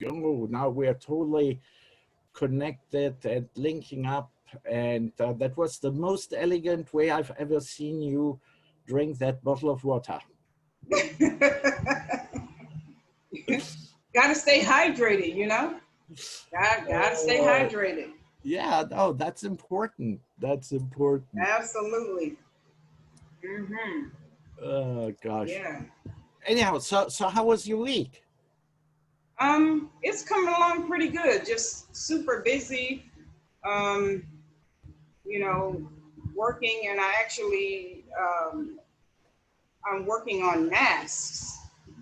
Oh, now we are totally connected and linking up. And that was the most elegant way I've ever seen you drink that bottle of water. Gotta stay hydrated, you know? Gotta stay hydrated. Yeah, no, that's important. That's important. Absolutely. Mm-hmm. Oh gosh. Yeah. Anyhow, so how was your week? It's coming along pretty good. Just super busy. Um, you know, working, and I actually I'm working on masks,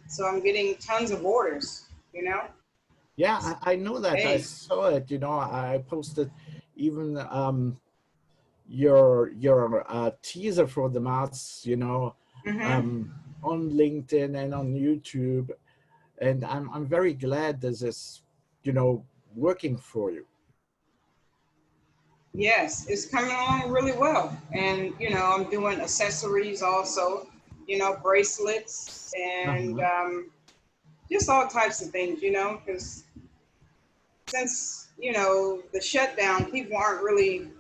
so I'm getting tons of orders. You know. Yeah, I know that. I Hey. saw it. You know, I posted even your teaser for the masks. You know, Mm-hmm. on LinkedIn and on YouTube, and I'm very glad this is, you know, working for you. Yes, it's coming along really well, and you know, I'm doing accessories also. You know, bracelets and Uh-huh. just all types of things. You know, because since you know the shutdown, people aren't really,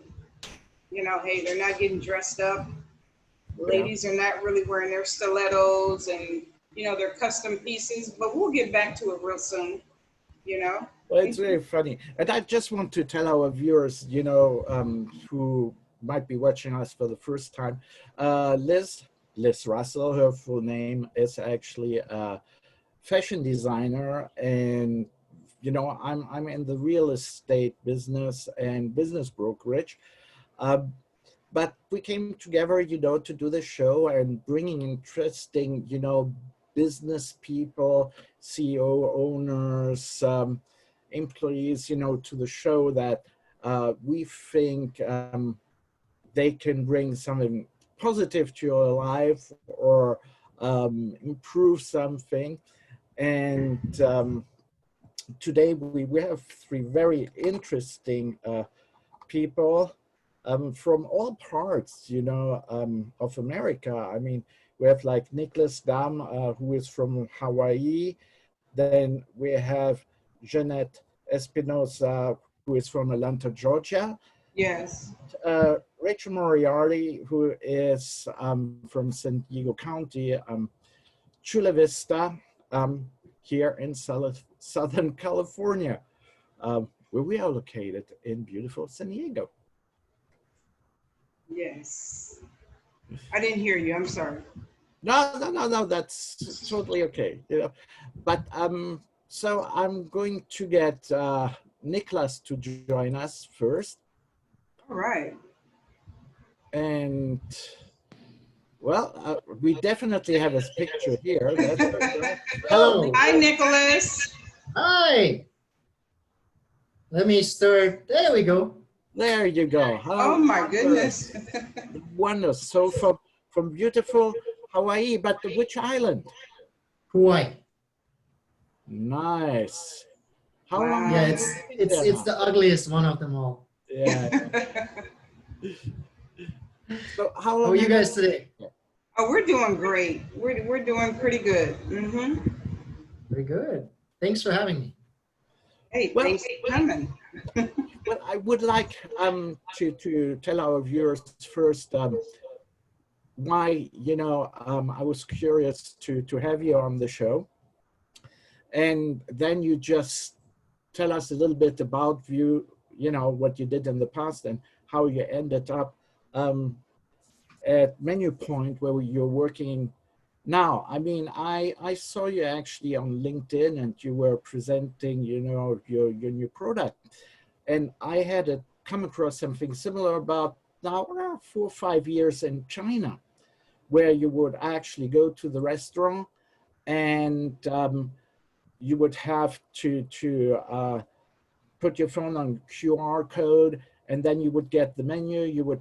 you know, hey, they're not getting dressed up. Yeah. Ladies are not really wearing their stilettos and you know their custom pieces, but we'll get back to it real soon. You know. Well, it's very funny. And I just want to tell our viewers, you know, who might be watching us for the first time, Liz Russell, her full name is actually a fashion designer. And, you know, I'm in the real estate business and business brokerage. Um, but we came together, you know, to do the show and bringing interesting, you know, business people, CEO owners, employees, you know, to the show that we think they can bring something positive to your life or improve something. And today we have three very interesting people from all parts, you know, of America. I mean, we have like Niklas, Dahm, who is from Hawaii. Then we have Jeanette Espinoza, who is from Atlanta, Georgia. Yes. Rachel Moriarty, who is from San Diego County, Chula Vista, here in Southern California, where we are located in beautiful San Diego. Yes. I didn't hear you. I'm sorry. No. That's totally okay. You know, but so I'm going to get Niklas to join us first, All right. and well, we definitely have his picture here. That's for sure. Hello, Oh, Hi, Niklas. Nicholas. hi. Let me start. There we go. There you go. Oh How my goodness. wonderful! So from beautiful Hawaii, but which island? Hawaii. Nice. How long Yeah, have Wow. you it's been it's there it's now? the ugliest one of them all. Yeah. So how How long are you have guys today? Oh, we're doing great. We're doing pretty good. Mm-hmm. Very good. Thanks for having me. Hey, Well, thanks for coming. well, I would like to tell our viewers first why, you know, I was curious to have you on the show, and then you just tell us a little bit about you know, what you did in the past and how you ended up at MenuPoint where you're working now. I mean, I saw you actually on LinkedIn and you were presenting, you know, your new product. And I had come across something similar about now around 4 or 5 years in China, where you would actually go to the restaurant and you would have to put your phone on QR code, and then you would get the menu, you would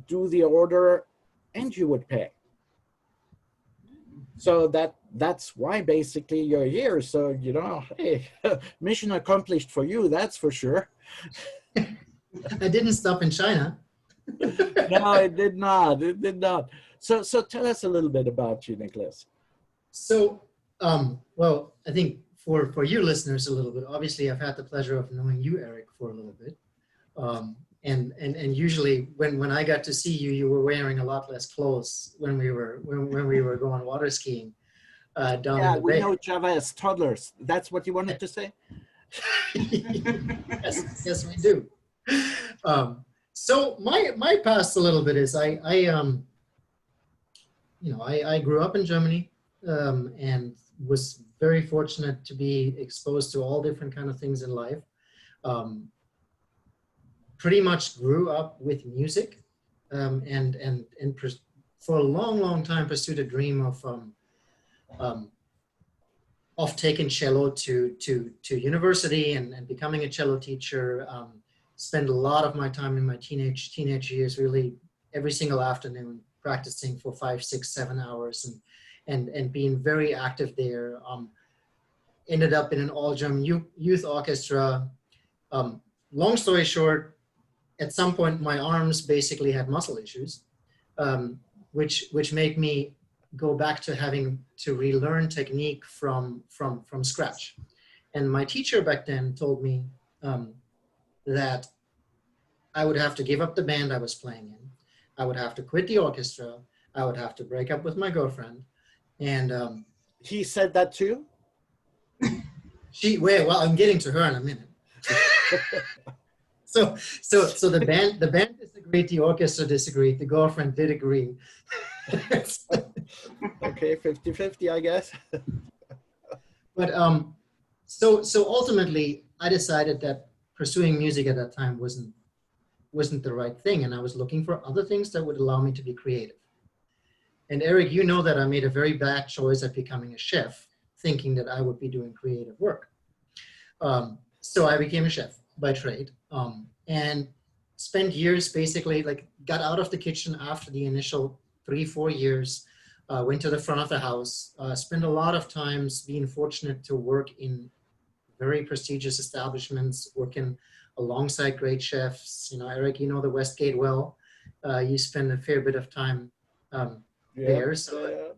do the order, and you would pay. So that's why basically you're here. So, you know, hey, mission accomplished for you, that's for sure. I didn't stop in China. No, it did not. It did not. So tell us a little bit about you, Niklas. So, well, I think for you listeners a little bit, obviously I've had the pleasure of knowing you, Eric, for a little bit. And usually when I got to see you, you were wearing a lot less clothes when we were going water skiing down in the we bay. know each other as toddlers. That's what you wanted to say? Yes, we do. So my past a little bit is I grew up in Germany and was very fortunate to be exposed to all different kind of things in life. Pretty much grew up with music, and for a long time pursued a dream of taking cello to university and becoming a cello teacher. Spent a lot of my time in my teenage years, really every single afternoon practicing for 5, 6, 7 hours and being very active there. Ended up in an all-German youth orchestra. Long story short, at some point my arms basically had muscle issues, which made me go back to having to relearn technique from scratch. And my teacher back then told me that I would have to give up the band I was playing in. I would have to quit the orchestra. I would have to break up with my girlfriend. And he said that too? Well, I'm getting to her in a minute. So the band disagreed, the orchestra disagreed, the girlfriend did agree. Okay, 50-50, I guess. But so ultimately, I decided that pursuing music at that time wasn't the right thing, and I was looking for other things that would allow me to be creative. And Eric, you know that I made a very bad choice at becoming a chef, thinking that I would be doing creative work. So I became a chef by trade, and spent years basically got out of the kitchen after the initial 3-4 years, went to the front of the house, spent a lot of times being fortunate to work in very prestigious establishments, working alongside great chefs. Eric, you know the Westgate well. You spend a fair bit of time there. So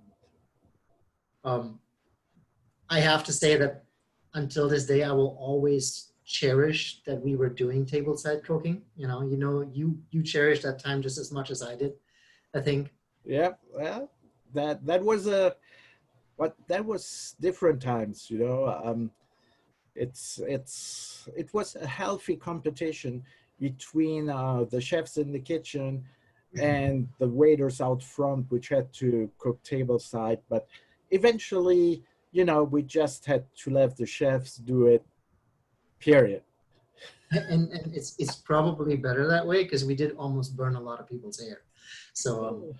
I have to say that until this day, I will always cherish that we were doing tableside cooking. You cherish that time just as much as I did, I think. Yeah, well, that was different times, it was a healthy competition between the chefs in the kitchen and the waiters out front, which had to cook tableside. But eventually, we just had to let the chefs do it, period. And it's probably better that way, because we did almost burn a lot of people's hair. So,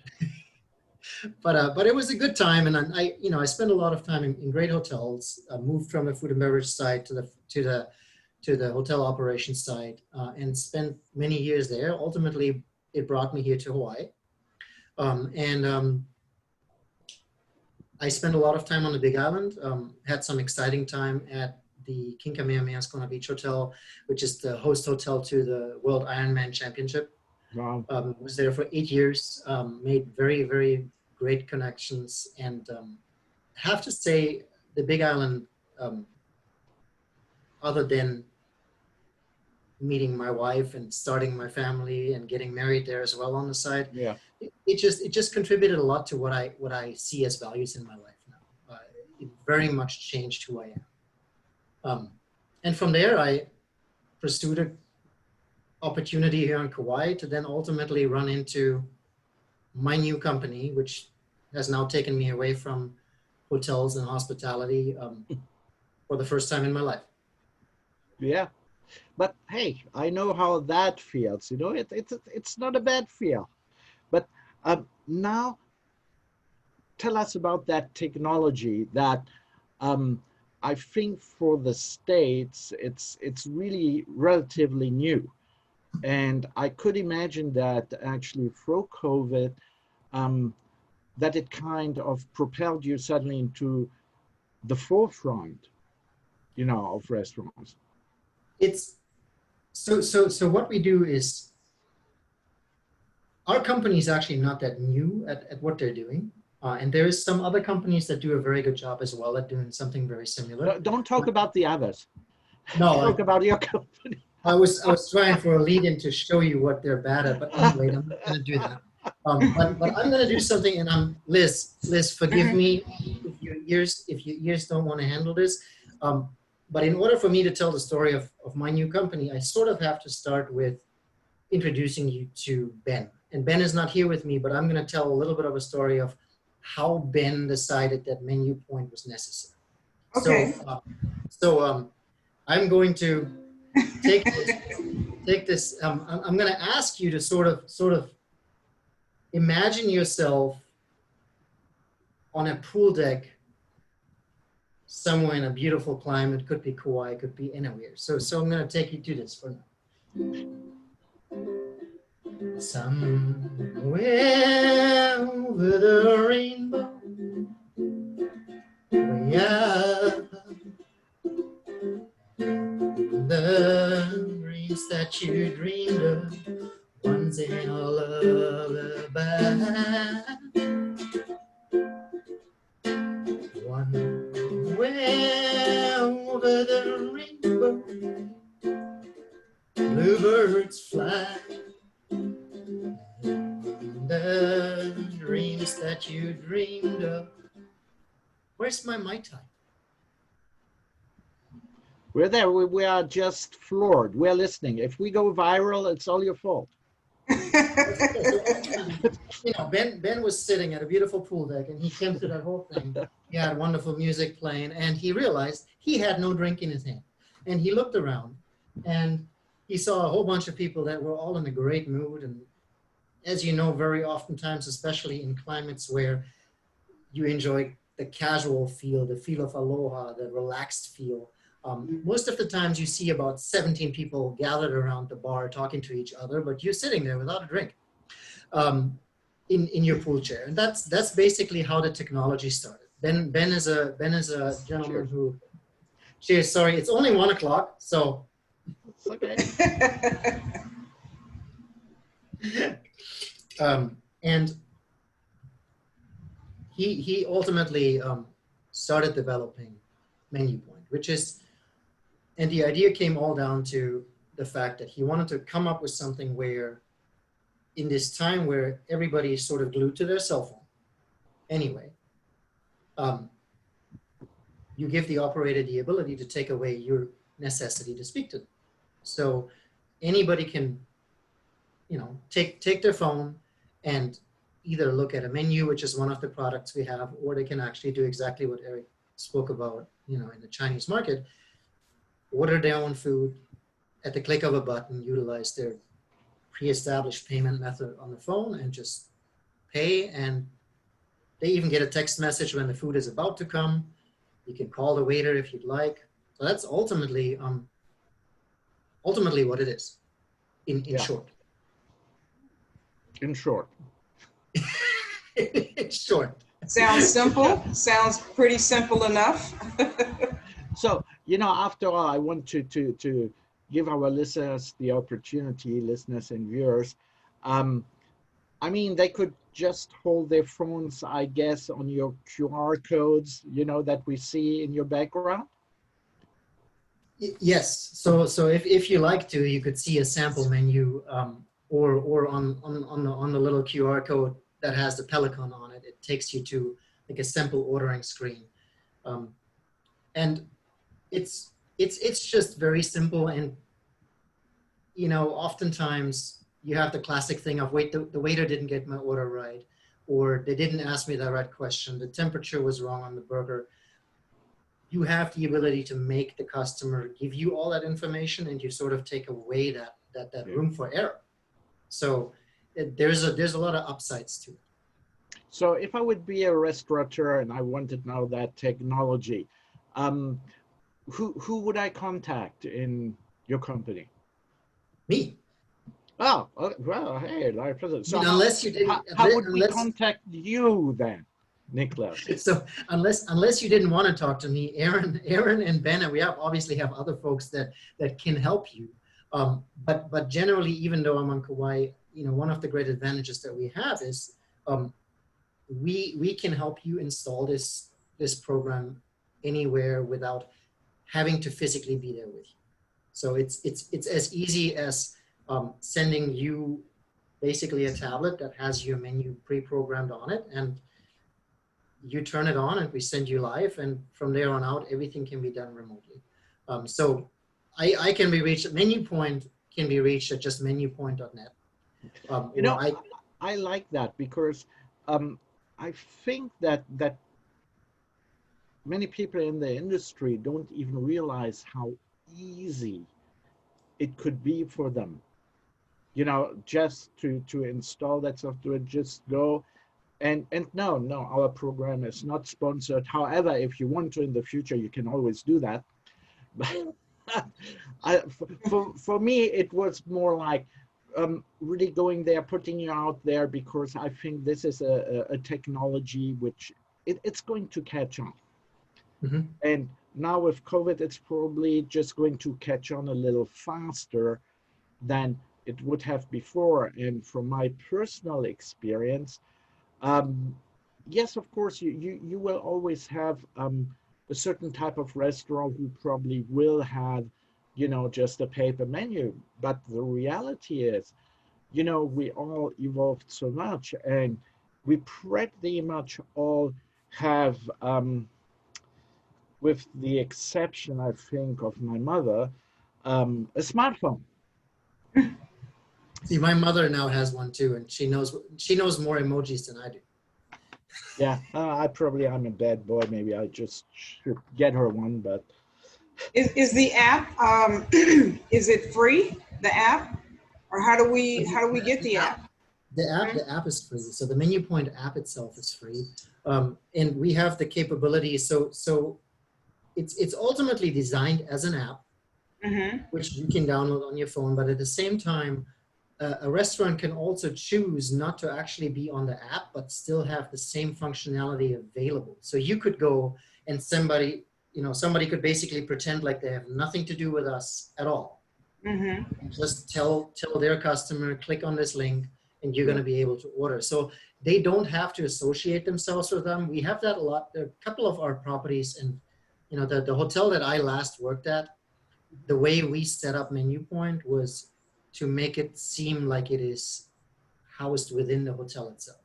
but it was a good time, and I spent a lot of time in great hotels. Moved from the food and beverage side to the hotel operations side, and spent many years there. Ultimately, it brought me here to Hawaii, and I spent a lot of time on the Big Island. Had some exciting time at the King Kamehameha Kona Beach Hotel, which is the host hotel to the World Ironman Championship. Wow. Was there for 8 years, made very, very great connections, and have to say the Big Island, other than meeting my wife and starting my family and getting married there as well on the side, yeah, it just contributed a lot to what I see as values in my life now. It very much changed who I am. And from there, I pursued an opportunity here in Kauai to then ultimately run into my new company, which has now taken me away from hotels and hospitality for the first time in my life. Yeah, but hey, I know how that feels. It's not a bad feel. But now, tell us about that technology that I think for the States, it's really relatively new. And I could imagine that actually through COVID, that it kind of propelled you suddenly into the forefront, of restaurants. It's so what we do is, our company is actually not that new at what they're doing. And there is some other companies that do a very good job as well at doing something very similar. Don't talk about the others. No, Talk about your company. I was trying for a lead-in to show you what they're bad at, but anyway, I'm not going to do that. But I'm going to do something, and Liz, forgive me if your ears don't want to handle this. But in order for me to tell the story of my new company, I sort of have to start with introducing you to Ben. And Ben is not here with me, but I'm going to tell a little bit of a story of how Ben decided that MenuPoint was necessary. Okay. So I'm going to take this. I'm going to ask you to sort of imagine yourself on a pool deck somewhere in a beautiful climate. Could be Kauai, could be anywhere. So I'm going to take you to this for now. Somewhere over the rainbow, way up, the dreams that you dreamed of, once in a lullaby. One way over the rainbow, bluebirds fly. The dreams that you dreamed of. Where's my Mai Tai? We're there. We are just floored. We're listening. If we go viral, it's all your fault. You know, Ben was sitting at a beautiful pool deck, and he came to that whole thing. He had wonderful music playing, and he realized he had no drink in his hand. And he looked around, and he saw a whole bunch of people that were all in a great mood. And as you know, very oftentimes, especially in climates where you enjoy the casual feel, the feel of aloha, the relaxed feel, most of the times you see about 17 people gathered around the bar talking to each other, but you're sitting there without a drink in your pool chair. And that's basically how the technology started. Ben is a gentleman who, cheers, sorry, it's only 1 o'clock, so. It's okay. And he ultimately started developing MenuPoint, which is, and the idea came all down to the fact that he wanted to come up with something where, in this time where everybody is sort of glued to their cell phone, anyway, you give the operator the ability to take away your necessity to speak to them. So anybody can, you know, take their phone and either look at a menu, which is one of the products we have, or they can actually do exactly what Eric spoke about, you know, in the Chinese market, order their own food at the click of a button, utilize their pre-established payment method on the phone and just pay. And they even get a text message when the food is about to come. You can call the waiter if you'd like. So that's ultimately what it is in short. In short. In short. Sounds simple. Sounds pretty simple enough. So, you know, after all, I want to give our listeners the opportunity, listeners and viewers. I mean, they could just hold their phones, I guess, on your QR codes, you know, that we see in your background. Yes. So if you like to, you could see a sample menu, or on the little QR code that has the Pelican on it. It takes you to like a simple ordering screen, and it's just very simple. And you know, oftentimes you have the classic thing of, wait, the waiter didn't get my order right, or they didn't ask me the right question, the temperature was wrong on the burger. You have the ability to make the customer give you all that information, and you sort of take away that room for error. So there's a lot of upsides to it. So if I would be a restaurateur and I wanted now that technology, who would I contact in your company? Me. Oh, well, hey, Larry President. So unless you didn't, how would we contact you then, Niklas? So unless you didn't want to talk to me, Aaron and Ben, and we obviously have other folks that can help you. But generally, even though I'm on Kauai, you know, one of the great advantages that we have is we can help you install this program anywhere without having to physically be there with you. So it's as easy as sending you basically a tablet that has your menu pre-programmed on it, and you turn it on and we send you live, and from there on out everything can be done remotely. So I can be reached, MenuPoint can be reached at just menupoint.net. You know, I like that because I think that many people in the industry don't even realize how easy it could be for them. You know, just to install that software, just go and no, our program is not sponsored. However, if you want to in the future, you can always do that. But for me, it was more like really going there, putting you out there, because I think this is a technology which it's going to catch on. Mm-hmm. And now with COVID, it's probably just going to catch on a little faster than it would have before. And from my personal experience, yes, of course, you will always have a certain type of restaurant who probably will have, you know, just a paper menu. But the reality is, you know, we all evolved so much, and we pretty much all have, with the exception, I think, of my mother, a smartphone. See, my mother now has one too, and she knows more emojis than I do. Yeah, I'm a bad boy. Maybe I just should get her one. But Is the app is it free? The app, or how do we get the app? The app is free. So the MenuPoint app itself is free, and we have the capability. So it's ultimately designed as an app, Mm-hmm. which you can download on your phone. But at the same time, a restaurant can also choose not to actually be on the app, but still have the same functionality available. So you could go and somebody could basically pretend like they have nothing to do with us at all. Mm-hmm. And just tell their customer, click on this link, and you're going to be able to order. So they don't have to associate themselves with them. We have that a lot. There are a couple of our properties, and you know, the hotel that I last worked at, the way we set up MenuPoint was to make it seem like it is housed within the hotel itself,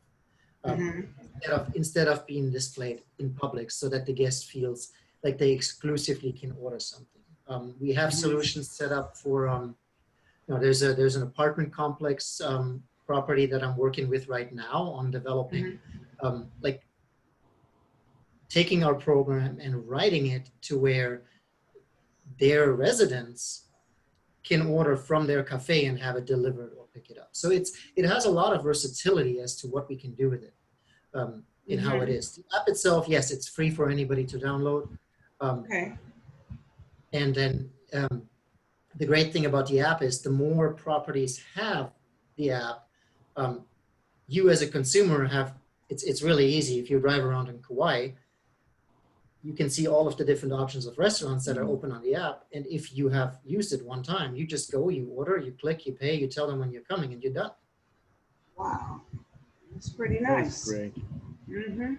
instead of being displayed in public, so that the guest feels like they exclusively can order something. We have solutions set up for, you know, there's an apartment complex property that I'm working with right now on developing, like taking our program and writing it to where their residents can order from their cafe and have it delivered or pick it up. So it has a lot of versatility as to what we can do with it, and how it is. The app itself, yes, it's free for anybody to download. Okay. And then the great thing about the app is the more properties have the app, you as a consumer have, it's really easy. If you drive around in Kauai, you can see all of the different options of restaurants that are open on the app. And if you have used it one time, you just go, you order, you click, you pay, you tell them when you're coming, and you're done. Wow, that's pretty nice. That's great. Mm-hmm.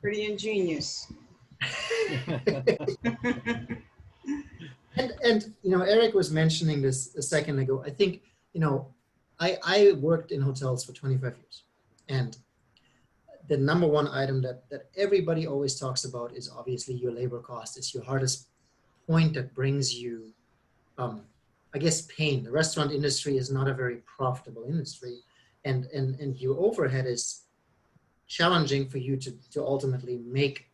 Pretty ingenious. And you know, Eric was mentioning this a second ago. I think, you know, I worked in hotels for 25 years, and the number one item that everybody always talks about is obviously your labor cost. It's your hardest point that brings you, I guess, pain. The restaurant industry is not a very profitable industry, and your overhead is challenging for you to ultimately make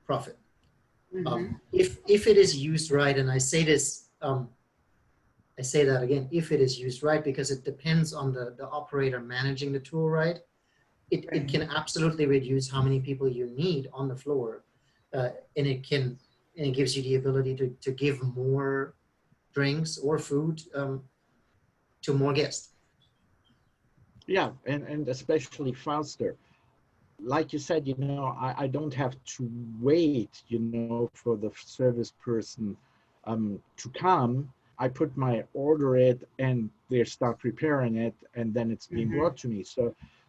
profit. If it is used right, and I say this, I say that again, if it is used right, because it depends on the operator managing the tool right. It can absolutely reduce how many people you need on the floor, and it gives you the ability to give more drinks or food to more guests. Yeah, and especially faster. Like you said, you know, I don't have to wait, you know, for the service person to come. I put my order it, and they start preparing it, and then it's being brought to me.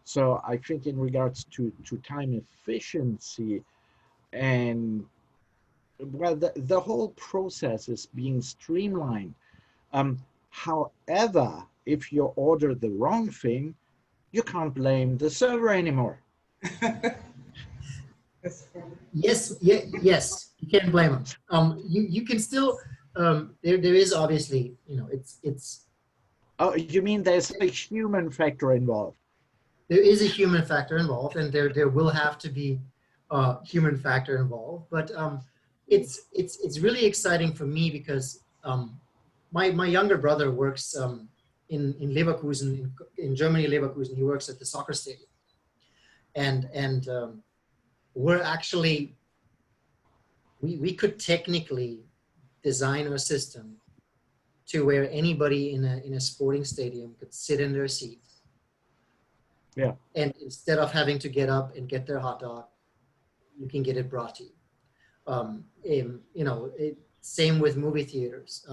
So I think in regards to time efficiency and well, the whole process is being streamlined. However, if you order the wrong thing, you can't blame the server anymore. That's funny. Yes, yes, you can't blame them. You can still, there is obviously, you know, it's. Oh, you mean there's a human factor involved? There is a human factor involved, and there will have to be a human factor involved. But it's really exciting for me because my younger brother works in Leverkusen, in Germany, Leverkusen. He works at the soccer stadium, and we're actually we could technically design our system to where anybody in a sporting stadium could sit in their seat. Yeah. And instead of having to get up and get their hot dog, you can get it brought to you. You know, same with movie theaters.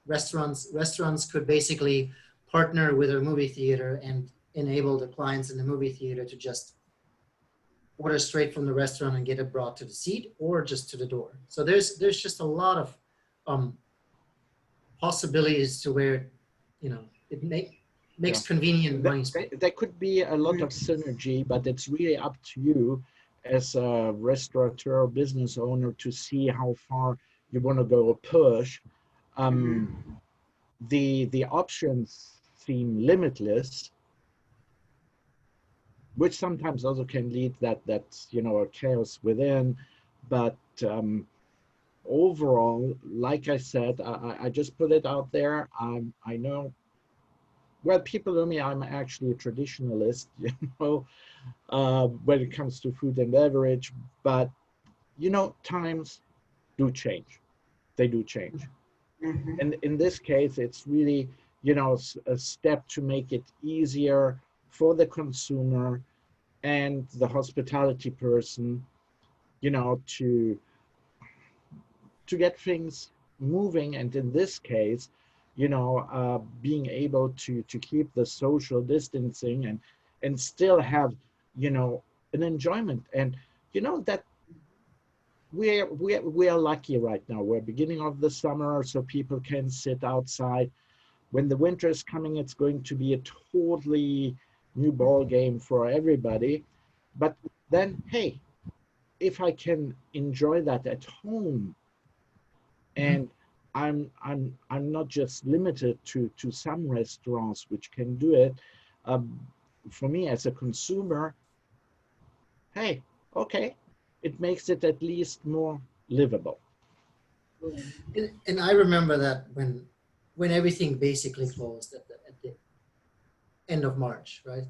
Restaurants could basically partner with a movie theater and enable the clients in the movie theater to just order straight from the restaurant and get it brought to the seat or just to the door. So there's just a lot of possibilities to where, you know, it makes convenient money. There could be a lot of synergy, but it's really up to you as a restaurateur or business owner to see how far you want to go push. The options seem limitless, which sometimes also can lead that you know, a chaos within. But overall, like I said, I just put it out there. I know, well, people know me, I'm actually a traditionalist, you know, when it comes to food and beverage, but, you know, times do change. They do change. And in this case, it's really, you know, a step to make it easier for the consumer and the hospitality person, you know, to get things moving. And in this case, you know, being able to keep the social distancing and still have, you know, an enjoyment. And you know that we are lucky right now. We're beginning of the summer, so people can sit outside. When the winter is coming, it's going to be a totally new ball game for everybody. But then, hey, if I can enjoy that at home, and I'm not just limited to some restaurants which can do it. For me as a consumer, hey, okay, it makes it at least more livable. And I remember that when everything basically closed at the end of March, right?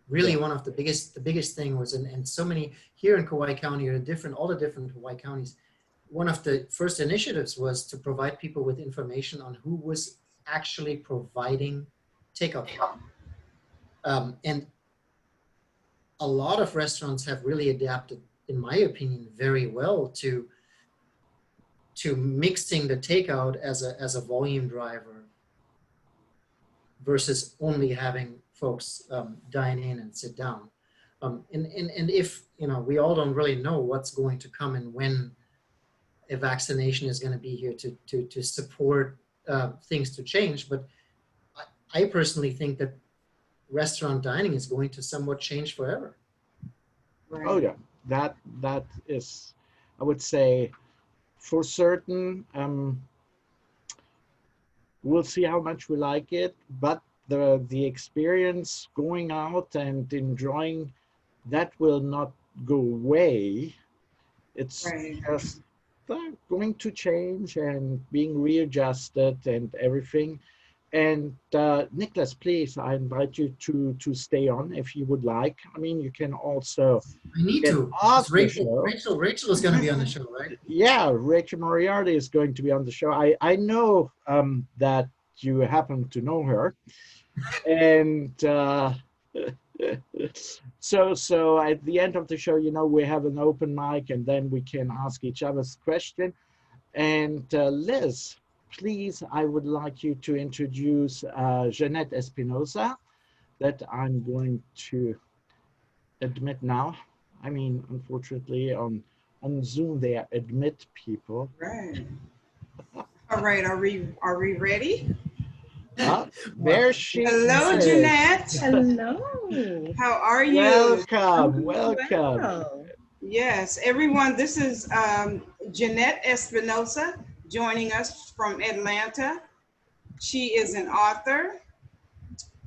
Really, one of the biggest thing was, and so many here in Kauai County, or all the different Hawaii counties, one of the first initiatives was to provide people with information on who was actually providing takeout. And a lot of restaurants have really adapted, in my opinion, very well to mixing the takeout as a volume driver versus only having folks dine in and sit down. And if, you know, we all don't really know what's going to come and when a vaccination is going to be here to support things to change. But I personally think that restaurant dining is going to somewhat change forever. Right. Oh yeah, that is, I would say, for certain. We'll see how much we like it, but the experience going out and enjoying that will not go away. It's just going to change and being readjusted and everything. And Niklas, please, I invite you to stay on if you would like. I mean, you can also. I need to. Rachel is going to be on the show, right? Yeah, Rachel Moriarty is going to be on the show. I know that you happen to know her, and so at the end of the show, you know, we have an open mic, and then we can ask each other's question. And Liz, please, I would like you to introduce Jeanette Espinoza, that I'm going to admit now. I mean, unfortunately, on Zoom they admit people. Right. All right. Are we ready? Ah, Well, there she Hello, is. Jeanette. Hello. How are you? Welcome, I'm welcome. well. Yes, everyone. This is Jeanette Espinoza joining us from Atlanta. She is an author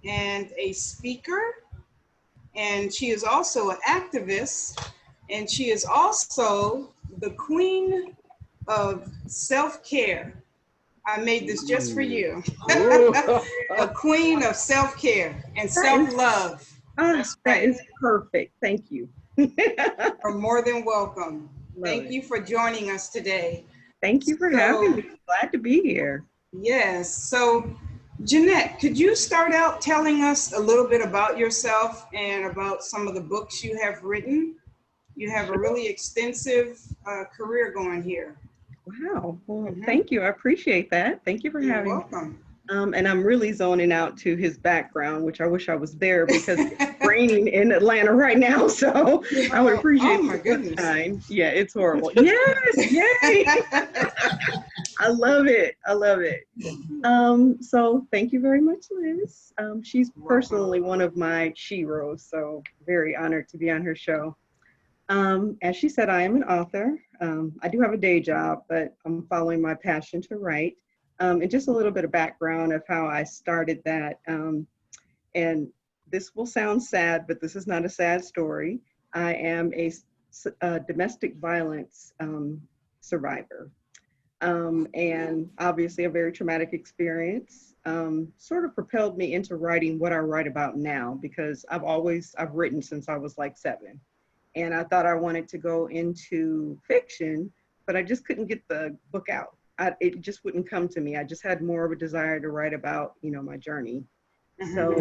and a speaker, and she is also an activist, and she is also the queen of self-care. I made this just for you. Ooh. A queen of self-care and self-love. That's That right. is perfect. Thank you. You're more than welcome. Love Thank it. you for joining us today. Thank you for having me. Glad to be here. Yes. So, Jeanette, could you start out telling us a little bit about yourself and about some of the books you have written? You have a really extensive career going here. Wow. Well, Mhm. thank you. I appreciate that. Thank you for You're having me. welcome. And I'm really zoning out to his background, which I wish I was there because it's raining in Atlanta right now. So I would appreciate Oh my the goodness. sunshine. Yeah, it's horrible. Yes, yay. I love it. I love it. So thank you very much, Liz. She's personally one of my sheroes, so very honored to be on her show. As she said, I am an author. I do have a day job, but I'm following my passion to write. And just a little bit of background of how I started that. And this will sound sad, but this is not a sad story. I am a domestic violence survivor. And obviously a very traumatic experience sort of propelled me into writing what I write about now, because I've written since I was like 7. And I thought I wanted to go into fiction, but I just couldn't get the book out. It just wouldn't come to me. I just had more of a desire to write about, my journey. So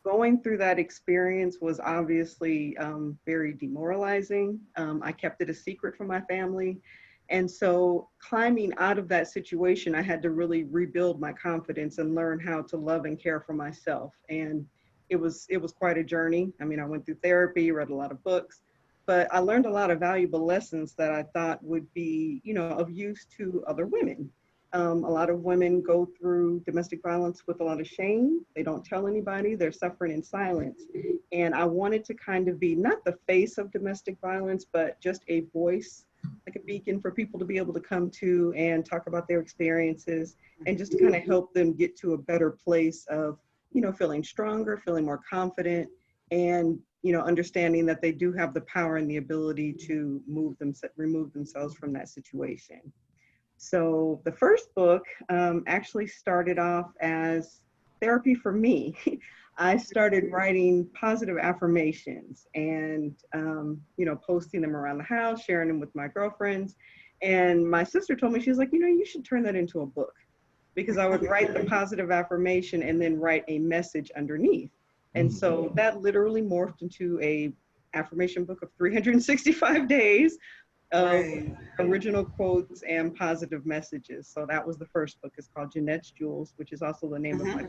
going through that experience was obviously very demoralizing. I kept it a secret from my family. And so climbing out of that situation, I had to really rebuild my confidence and learn how to love and care for myself. And it was quite a journey. I mean, I went through therapy, read a lot of books, but I learned a lot of valuable lessons that I thought would be, of use to other women. A lot of women go through domestic violence with a lot of shame. They don't tell anybody. They're suffering in silence. And I wanted to kind of be not the face of domestic violence, but just a voice, like a beacon for people to be able to come to and talk about their experiences and just to kind of help them get to a better place of, feeling stronger, feeling more confident, and, understanding that they do have the power and the ability to remove themselves from that situation. So the first book actually started off as therapy for me. I started writing positive affirmations and, posting them around the house, sharing them with my girlfriends. And my sister told me, she was like, you should turn that into a book, because I would write the positive affirmation and then write a message underneath. And so that literally morphed into a affirmation book of 365 days of original quotes and positive messages. So that was the first book. It's called Jeanette's Jewels, which is also the name of my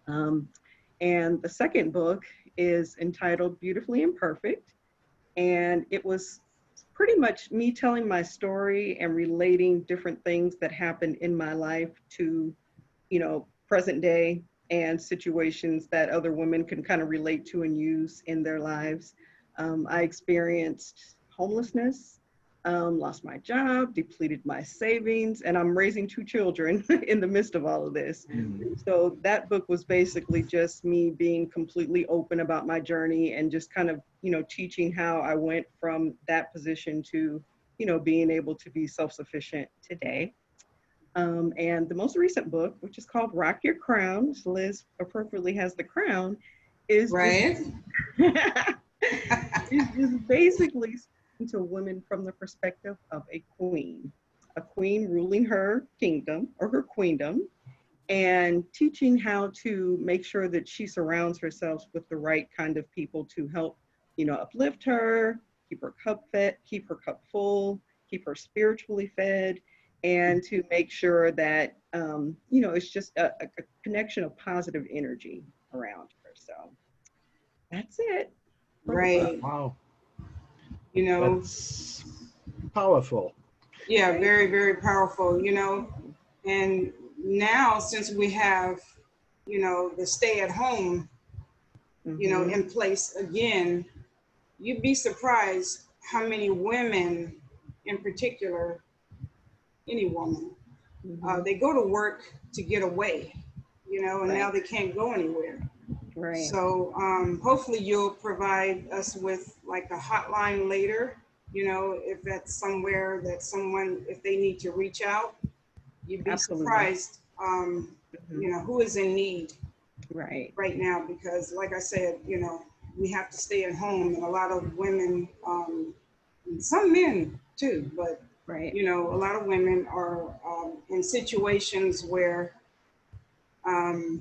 book. And the second book is entitled Beautifully Imperfect. And it was pretty much me telling my story and relating different things that happened in my life to, present day and situations that other women can kind of relate to and use in their lives. I experienced homelessness, lost my job, depleted my savings, and I'm raising 2 children in the midst of all of this. So that book was basically just me being completely open about my journey and just kind of, teaching how I went from that position to, being able to be self-sufficient today. And the most recent book, which is called Rock Your Crown, which Liz appropriately has the crown, is just basically speaking to women from the perspective of a queen ruling her kingdom or her queendom, and teaching how to make sure that she surrounds herself with the right kind of people to help, uplift her, keep her cup full, keep her spiritually fed, and to make sure that, it's just a connection of positive energy around her. So That's it. Right. Wow, You know, that's powerful. yeah, very, very powerful, you know. And now, since we have, you know, the stay at home, you know, in place again, you'd be surprised how many women in particular, any woman, they go to work to get away, you know, and now they can't go anywhere. Right. So hopefully you'll provide us with like a hotline later, you know, if that's somewhere that someone, if they need to reach out, you'd be Absolutely. surprised, you know, who is in need right now, because like I said, you know, we have to stay at home, and a lot of women, and some men too, but right you know, a lot of women are in situations where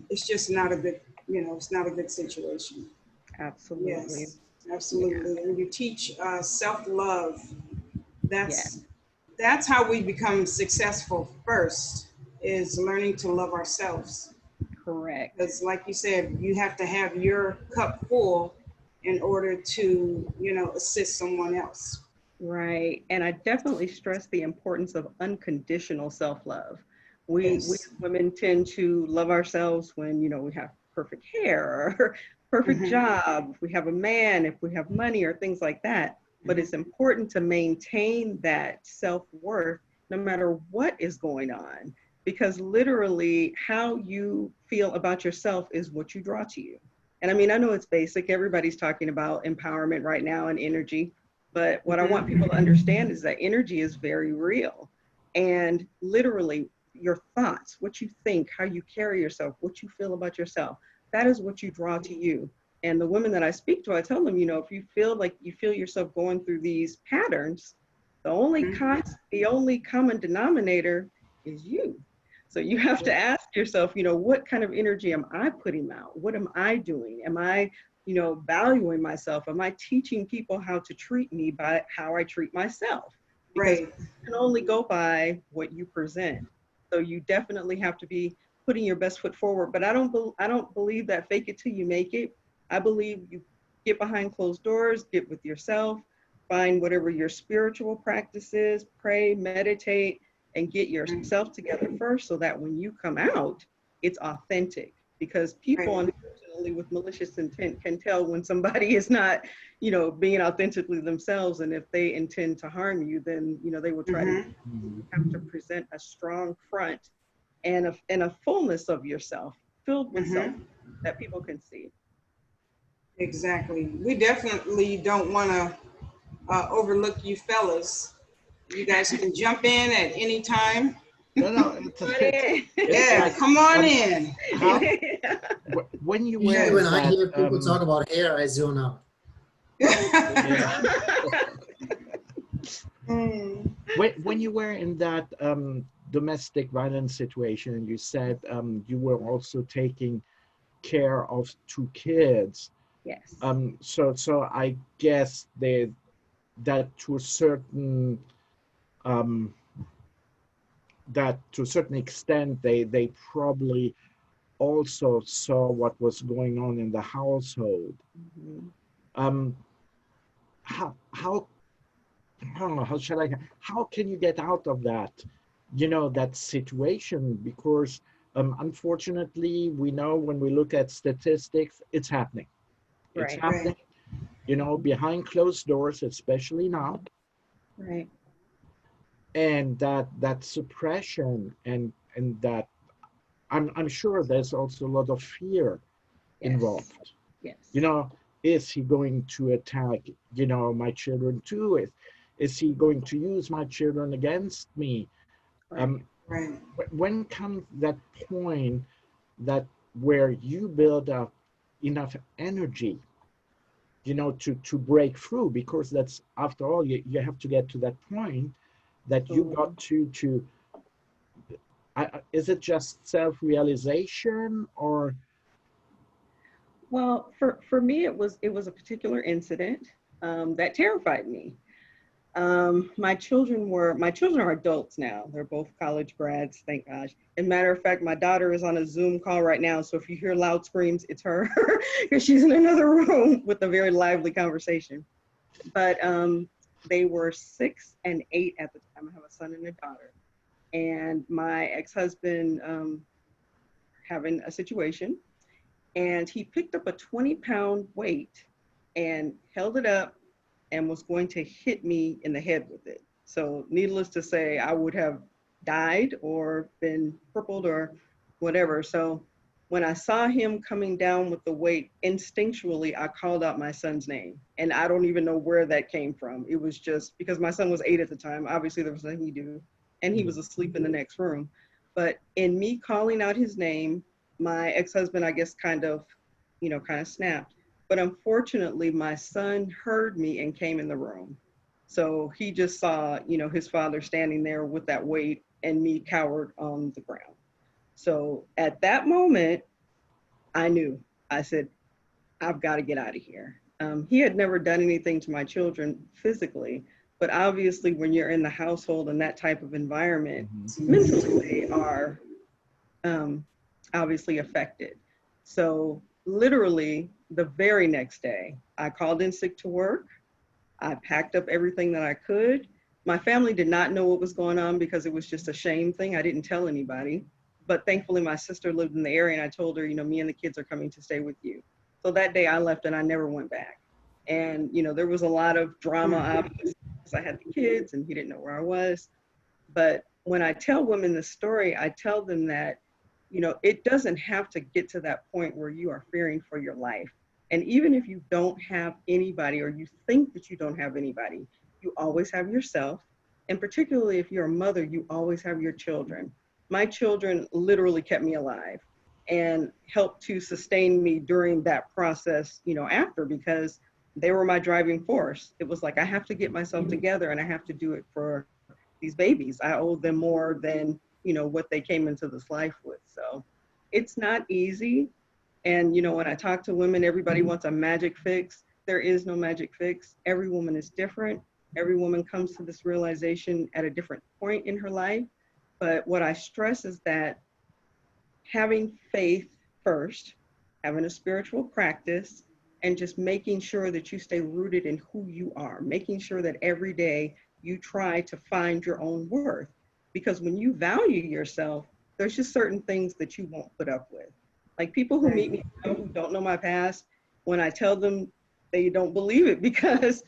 it's just not a good, you know, it's not a good situation. Absolutely. Yes, absolutely. And you teach self-love. That's how we become successful first, is learning to love ourselves. Correct. Because like you said, you have to have your cup full in order to, you know, assist someone else. Right. And I definitely stress the importance of unconditional self-love. We women tend to love ourselves when, you know, we have perfect hair or perfect job, if we have a man, if we have money or things like that. But it's important to maintain that self-worth no matter what is going on, because literally how you feel about yourself is what you draw to you. And I mean, I know it's basic. Everybody's talking about empowerment right now and energy. But what I want people to understand is that energy is very real. And literally your thoughts, what you think, how you carry yourself, what you feel about yourself, that is what you draw to you. And the women that I speak to, I tell them, you know, if you feel like you feel yourself going through these patterns, the only common denominator is you. So you have to ask yourself, you know, what kind of energy am I putting out? What am I doing? Am I, you know, valuing myself? Am I teaching people how to treat me by how I treat myself? Because you can only go by what you present. So you definitely have to be putting your best foot forward. But I don't believe that fake it till you make it. I believe you get behind closed doors, get with yourself, find whatever your spiritual practice is, pray, meditate, and get yourself together first, so that when you come out, it's authentic. Because people, unfortunately, with malicious intent can tell when somebody is not, you know, being authentically themselves. And if they intend to harm you, then, you know, they will try to. You have to present a strong front and a fullness of yourself, filled with self, that people can see. Exactly. We definitely don't want to overlook you fellas. You guys can jump in at any time. No, yeah, come on in. When you Usually were when I hear people talk about hair, I zone out. When you were in that domestic violence situation, you said you were also taking care of 2 kids. Yes. So I guess that to a certain extent they probably also saw what was going on in the household. How can you get out of that, you know, that situation? Because unfortunately, we know when we look at statistics, it's happening. It's happening, you know, behind closed doors, especially now. Right. And that suppression and that I'm sure there's also a lot of fear involved. Yes. You know, is he going to attack, you know, my children too? Is he going to use my children against me? When comes that point where you build up enough energy, you know, to break through? Because that's, after all, you have to get to that point that you got to is it just self-realization, or? Well, for me, it was a particular incident that terrified me. My children are adults now. They're both college grads, thank gosh. As a matter of fact, my daughter is on a Zoom call right now. So if you hear loud screams, it's her because she's in another room with a very lively conversation. But they were 6 and 8 at the time. I have a son and a daughter. And my ex-husband having a situation, and he picked up a 20-pound weight and held it up and was going to hit me in the head with it. So needless to say, I would have died or been crippled or whatever. So when I saw him coming down with the weight, instinctually, I called out my son's name. And I don't even know where that came from. It was just because my son was 8 at the time. Obviously, there was nothing he do. And he was asleep in the next room. But in me calling out his name, my ex-husband, I guess, kind of snapped. But unfortunately, my son heard me and came in the room. So he just saw, his father standing there with that weight and me cowered on the ground. So at that moment, I knew. I said, I've got to get out of here. He had never done anything to my children physically, but obviously when you're in the household and that type of environment, mentally they are obviously affected. So literally the very next day, I called in sick to work. I packed up everything that I could. My family did not know what was going on because it was just a shame thing. I didn't tell anybody. But thankfully, my sister lived in the area and I told her, me and the kids are coming to stay with you. So that day I left and I never went back. And, there was a lot of drama obviously because I had the kids and he didn't know where I was. But when I tell women the story, I tell them that, it doesn't have to get to that point where you are fearing for your life. And even if you don't have anybody or you think that you don't have anybody, you always have yourself. And particularly if you're a mother, you always have your children. My children literally kept me alive and helped to sustain me during that process, after, because they were my driving force. It was like, I have to get myself together and I have to do it for these babies. I owe them more than, what they came into this life with. So it's not easy. And, when I talk to women, everybody wants a magic fix. There is no magic fix. Every woman is different. Every woman comes to this realization at a different point in her life. But what I stress is that having faith first, having a spiritual practice, and just making sure that you stay rooted in who you are, making sure that every day you try to find your own worth. Because when you value yourself, there's just certain things that you won't put up with. Like people who meet me now who don't know my past, when I tell them, they don't believe it because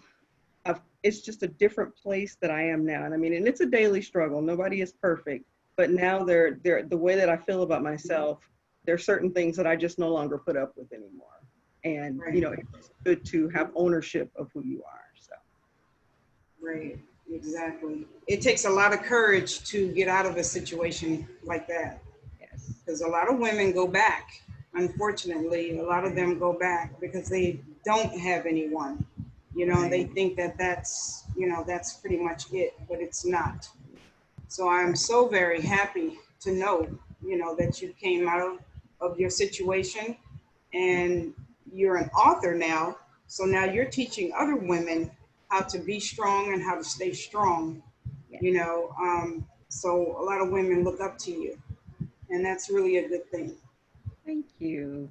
it's just a different place that I am now. And and it's a daily struggle. Nobody is perfect, but now they're the way that I feel about myself, there are certain things that I just no longer put up with anymore. And, it's good to have ownership of who you are, so. Right, exactly. It takes a lot of courage to get out of a situation like that. Yes. Because a lot of women go back. Unfortunately, a lot of them go back because they don't have anyone. They think that that's pretty much it, but it's not. So I'm so very happy to know, that you came out of your situation and you're an author now. So now you're teaching other women how to be strong and how to stay strong, so a lot of women look up to you and that's really a good thing. Thank you.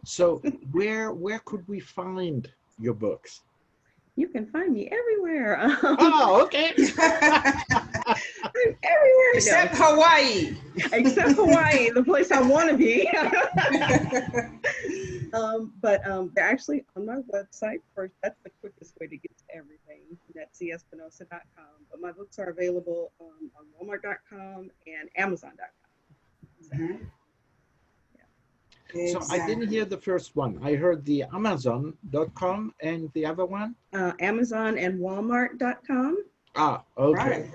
So where could we find your books? You can find me everywhere. Oh, okay. I'm everywhere. Except Hawaii. Except Hawaii, the place I want to be. But they're actually on my website first. That's the quickest way to get to everything, JeanetteCespinoza.com. But my books are available on Walmart.com and Amazon.com. So, So I didn't hear the first one. I heard the Amazon.com and the other one? Amazon and Walmart.com. Ah, okay. Right.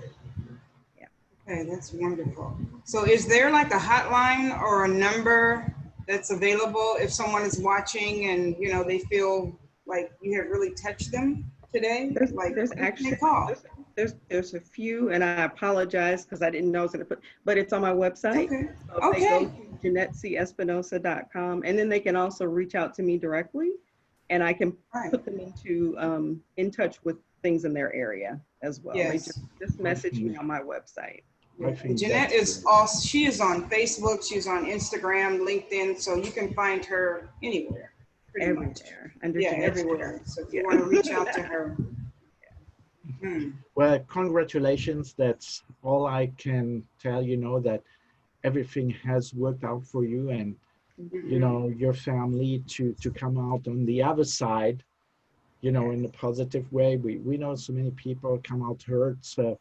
Yeah. Okay, that's wonderful. So is there like a hotline or a number that's available if someone is watching and they feel like you have really touched them today? There's actually there's a few, and I apologize because I didn't know I was going to put, but it's on my website. Okay. So they go to JeanetteCespinoza.com, and then they can also reach out to me directly. and I can Right. put them into in touch with things in their area as well. They Yes. just message me on my website. I think Jeanette that's is great. also, she is on Facebook, she's on Instagram, LinkedIn, so you can find her anywhere, pretty much. Everywhere. Under Yeah, Jeanette C. everywhere. So if you Yeah. want to reach out to her. Mhm. Well, congratulations. That's all I can tell, that everything has worked out for you and, your family to come out on the other side, in a positive way. We know so many people come out hurt. So,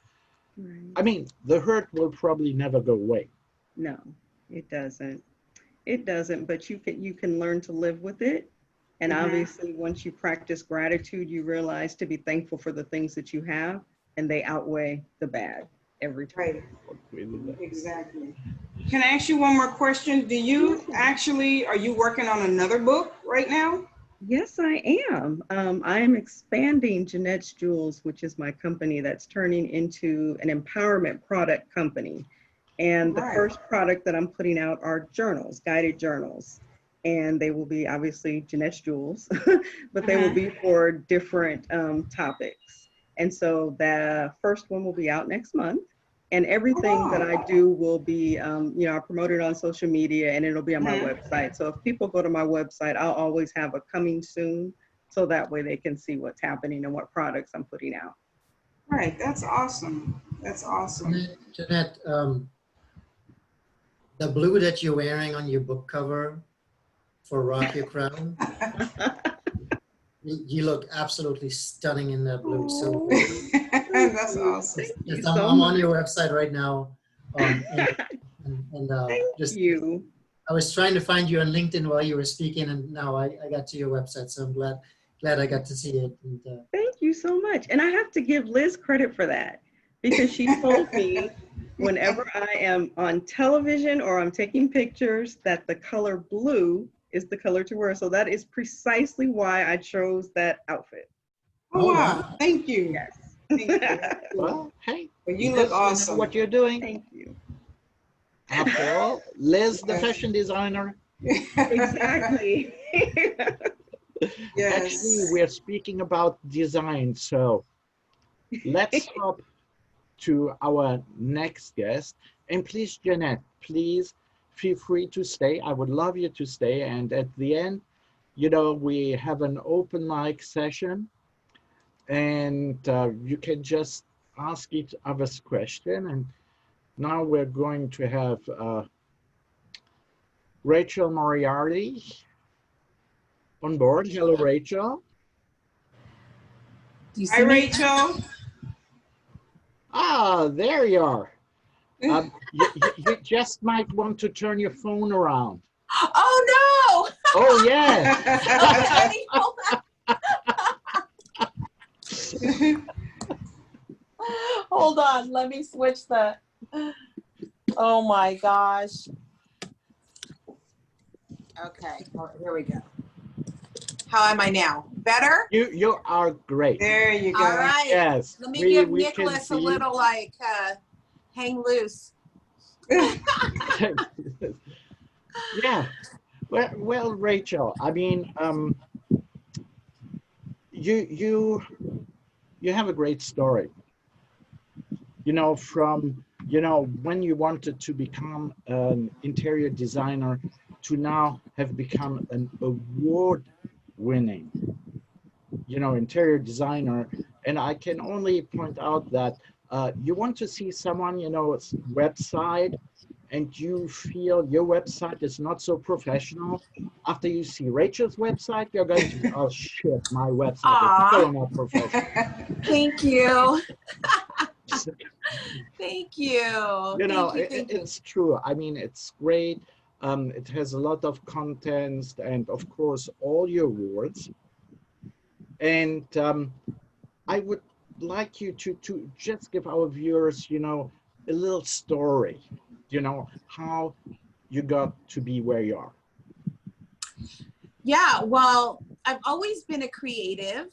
Right. I mean, the hurt will probably never go away. No, it doesn't. It doesn't, but you can learn to live with it. And obviously, once you practice gratitude, you realize to be thankful for the things that you have, and they outweigh the bad every time. Right, exactly. Can I ask you one more question? Are you working on another book right now? Yes, I am. I am expanding Jeanette's Jewels, which is my company that's turning into an empowerment product company. And the first product that I'm putting out are journals, guided journals. And they will be obviously Jeanette's Jewels, but they will be for different topics. And so the first one will be out next month. And everything that I do will be, I promote it on social media and it'll be on my website. So if people go to my website, I'll always have a coming soon. So that way they can see what's happening and what products I'm putting out. Right, that's awesome. That's awesome. Jeanette, the blue that you're wearing on your book cover for Rock Your Crown, you look absolutely stunning in that blue. So That's awesome. yes, I'm on your website right now. Thank you. I was trying to find you on LinkedIn while you were speaking, and now I got to your website. So I'm glad I got to see it. And, thank you so much. And I have to give Liz credit for that, because she told me whenever I am on television or I'm taking pictures that the color blue is the color to wear. So that is precisely why I chose that outfit. Oh, wow. Thank you. Yes. Thank you. Well, hey, You look awesome. what you're doing. Thank you. After all, Liz, the fashion designer. Exactly. Yes. Actually, we're speaking about design, so let's hop to our next guest. And please, Jeanette, please feel free to stay. I would love you to stay. And at the end, we have an open mic session, and you can just ask each other's question. And now we're going to have Rachel Moriarty on board. Hello, Rachel. Hi, Rachel. Ah, there you are. You just might want to turn your phone around. Oh no! Oh, yeah. Hold on, let me switch the. Oh my gosh. Okay, here we go. How am I now? Better? You are great. There you go. All right. Yes. Let me give we can Niklas a see- little hang loose. Yeah. Well, Rachel, I mean, you have a great story. From when you wanted to become an interior designer to now have become an award-winning, interior designer. And I can only point out that you want to see someone's website, and you feel your website is not so professional. After you see Rachel's website, you're going to be, oh shit, my website is so not professional. Thank you. Thank you. It's true. I mean, it's great. It has a lot of content and, of course, all your awards. And I would like you to just give our viewers, a little story, how you got to be where you are. Yeah, well, I've always been a creative.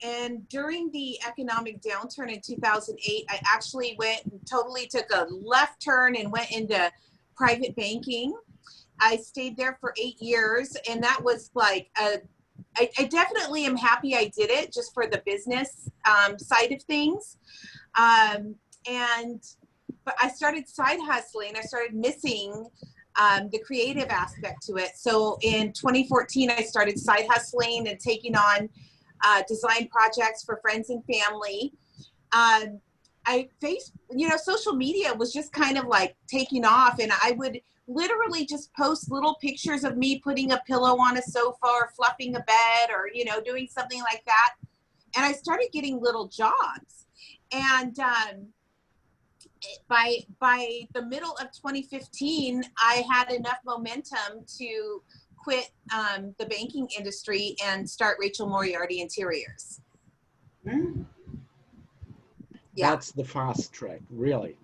And during the economic downturn in 2008, I actually went and totally took a left turn and went into private banking. I stayed there for 8 years, and that was like I definitely am happy I did it just for the business side of things. But I started side hustling. I started missing the creative aspect to it. So in 2014, I started side hustling and taking on design projects for friends and family. Social media was just kind of like taking off, and I would literally just post little pictures of me putting a pillow on a sofa or fluffing a bed or, doing something like that. And I started getting little jobs. And by the middle of 2015, I had enough momentum to quit the banking industry and start Rachel Moriarty Interiors. Mm. Yeah. That's the fast track, really.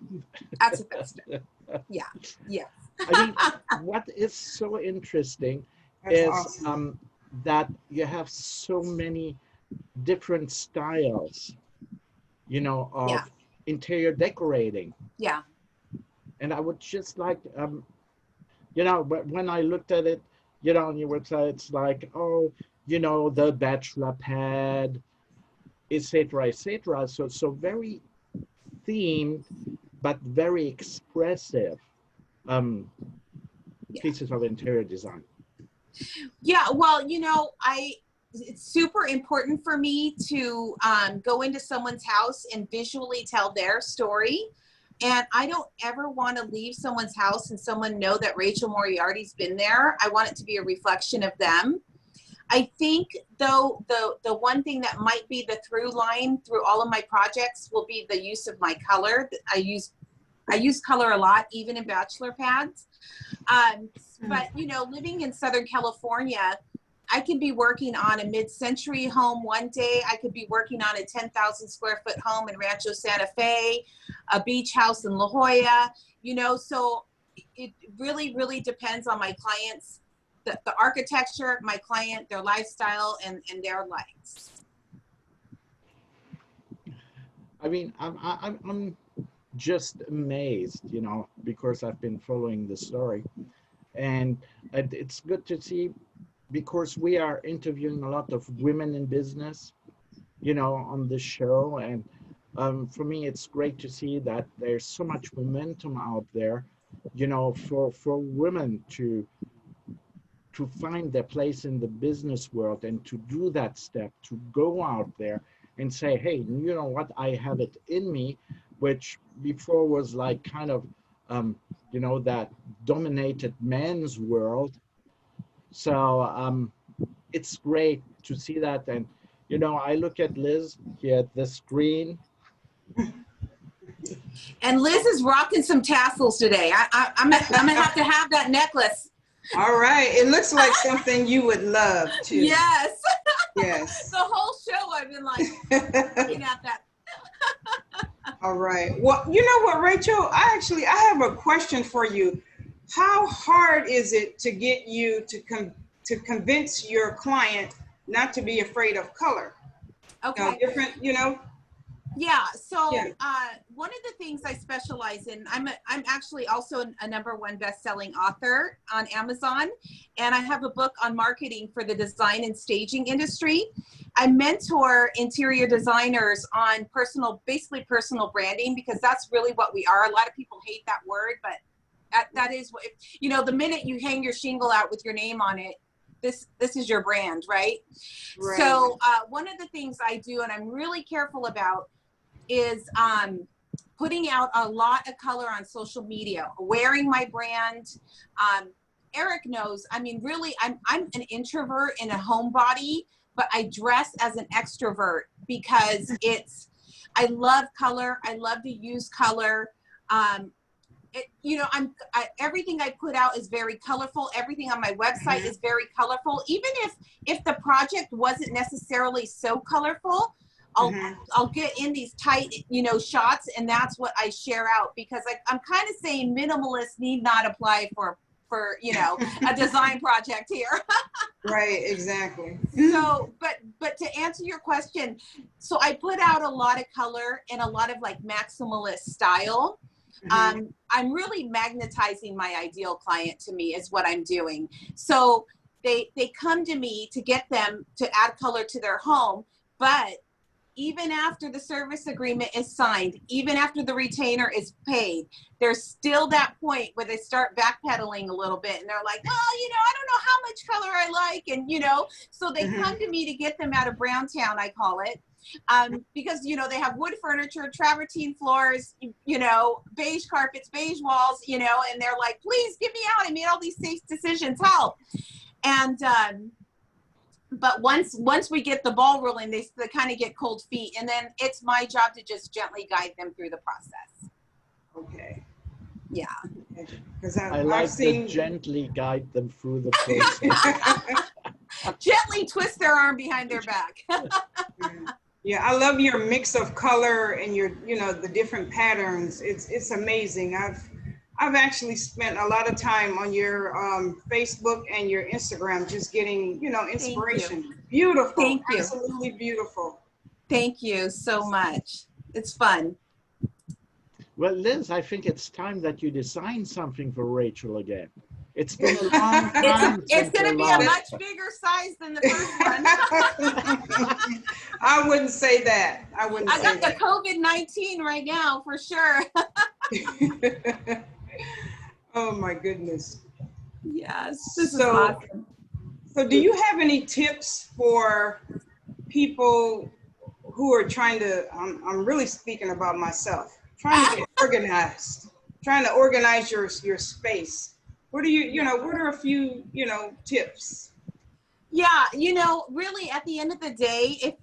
That's the fast track. Yeah. Yeah. I mean, what is so interesting That's is awesome. that you have so many different styles, of Yeah. interior decorating. Yeah. And I would just like, when I looked at it, on your website, it's like, the bachelor pad, etc., etc. So very themed, but very expressive pieces of interior design. Yeah, well, it's super important for me to go into someone's house and visually tell their story. And I don't ever want to leave someone's house and someone know that Rachel Moriarty's been there. I want it to be a reflection of them. I think, though, the one thing that might be the through line through all of my projects will be the use of my color. I use color a lot, even in bachelor pads. But, living in Southern California, I could be working on a mid-century home one day. I could be working on a 10,000 square foot home in Rancho Santa Fe, a beach house in La Jolla, so it really, really depends on my clients, the architecture, my client, their lifestyle, and their likes. I mean, I'm just amazed, because I've been following the story, and it's good to see, because we are interviewing a lot of women in business, on this show, and for me, it's great to see that there's so much momentum out there, for women to find their place in the business world and to do that step, to go out there and say, hey, you know what, I have it in me, which before was like kind of, that dominated men's world. So it's great to see that. And, I look at Liz here at the screen. And Liz is rocking some tassels today. I'm gonna have that necklace. All right. It looks like something you would love too. Yes. Yes. The whole show I've been like looking at that. All right. Well, you know what, Rachel? I have a question for you. How hard is it to get you to convince your client not to be afraid of color? Okay. Yeah. So one of the things I specialize in, I'm actually also a #1 best-selling author on Amazon, and I have a book on marketing for the design and staging industry. I mentor interior designers on basically personal branding, because that's really what we are. A lot of people hate that word, but that is what, the minute you hang your shingle out with your name on it, this is your brand, right? Right. So one of the things I do, and I'm really careful about, is putting out a lot of color on social media, wearing my brand. Eric knows, I mean, really, I'm an introvert in a homebody, but I dress as an extrovert because I love color. I love to use color. Everything I put out is very colorful. Everything on my website is very colorful. Even if the project wasn't necessarily so colorful, I'll get in these tight, shots, and that's what I share out, because I'm kind of saying minimalist need not apply for a design project here. Right, exactly. So, but to answer your question, so I put out a lot of color and a lot of like maximalist style. I'm really magnetizing my ideal client to me is what I'm doing. So they come to me to get them to add color to their home. But even after the service agreement is signed, even after the retainer is paid, there's still that point where they start backpedaling a little bit, and they're like, well, you know, I don't know how much color I like, and you know, so they come to me to get them out of Browntown, I call it, because you know they have wood furniture, travertine floors, you know, beige carpets, beige walls, you know, and they're like, please get me out. I made all these safe decisions, help. And but once we get the ball rolling, they kind of get cold feet, and then it's my job to just gently guide them through the process. Okay. Yeah. Because I like to gently guide them through the process. Gently twist their arm behind their back. Yeah, I love your mix of color and your, you know, the different patterns. It's amazing. I've actually spent a lot of time on your Facebook and your Instagram, just getting, you know, inspiration. Beautiful. Thank you. Absolutely beautiful. Thank you so much. It's fun. Well, Liz, I think it's time that you design something for Rachel again. It's been a long time. It's going to be a much bigger size than the first one. I wouldn't say that. I got the COVID-19 right now, for sure. Oh my goodness. Yes, this is awesome. So do you have any tips for people who are trying to, I'm really speaking about myself, trying to get organized, trying to organize your space? What do what are a few, tips? Yeah, really at the end of the day, if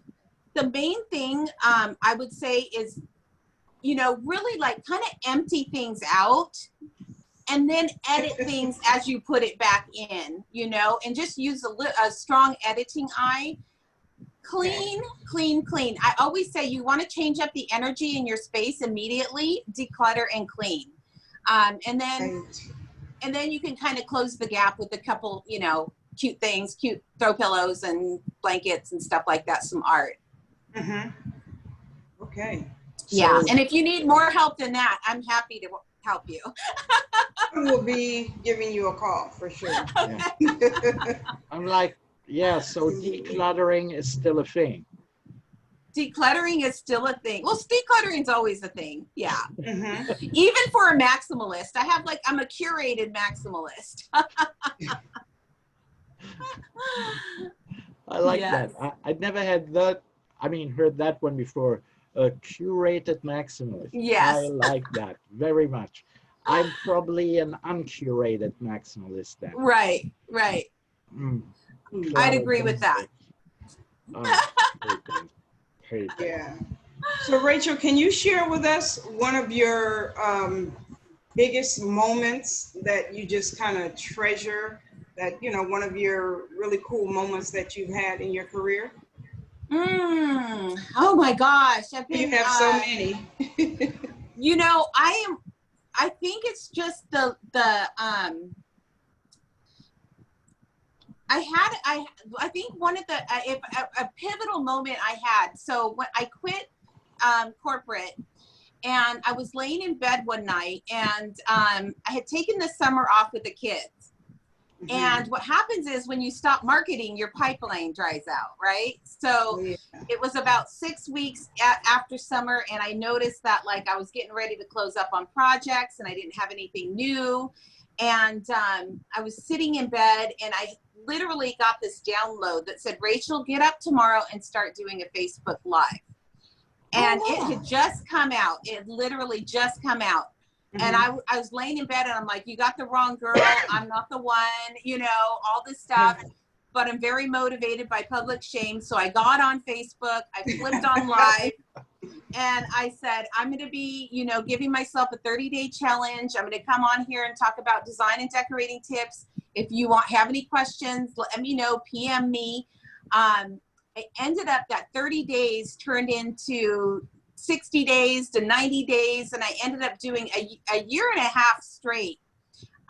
the main thing I would say is, really like kind of empty things out and then edit things as you put it back in, and just use a strong editing eye. Clean, clean, clean. I always say you want to change up the energy in your space immediately, declutter and clean. And then you can kind of close the gap with a couple, cute things, cute throw pillows and blankets and stuff like that, some art. Mm-hmm. Okay. Yeah, and if you need more help than that, I'm happy to help you. I will be giving you a call for sure. Yeah. I'm like, yeah, so decluttering is still a thing. Decluttering is still a thing. Well, decluttering is always a thing. Yeah. Mm-hmm. Even for a maximalist, I'm a curated maximalist. I like that. I'd never had that. Heard that one before. A curated maximalist. Yes. I like that very much. I'm probably an uncurated maximalist then. Right. I'd agree with that. Yeah. So Rachel, can you share with us one of your biggest moments that you just kind of treasure, that, one of your really cool moments that you've had in your career? Oh my gosh. You have so many. I think it's just I think one of the, a pivotal moment I had, so when I quit corporate and I was laying in bed one night and I had taken the summer off with the kids. Mm-hmm. And what happens is when you stop marketing, your pipeline dries out, right? So It was about 6 weeks after summer, and I noticed that I was getting ready to close up on projects and I didn't have anything new. And I was sitting in bed and I literally got this download that said, Rachel, get up tomorrow and start doing a Facebook Live. And it had just come out. It literally just come out. Mm-hmm. And I was laying in bed and I'm like, you got the wrong girl. I'm not the one, all this stuff. Mm-hmm. But I'm very motivated by public shame. So I got on Facebook. I flipped on live. And I said, I'm going to be, giving myself a 30-day challenge. I'm going to come on here and talk about design and decorating tips. If you have any questions, let me know, PM me. It ended up that 30 days turned into 60 days to 90 days. And I ended up doing a year and a half straight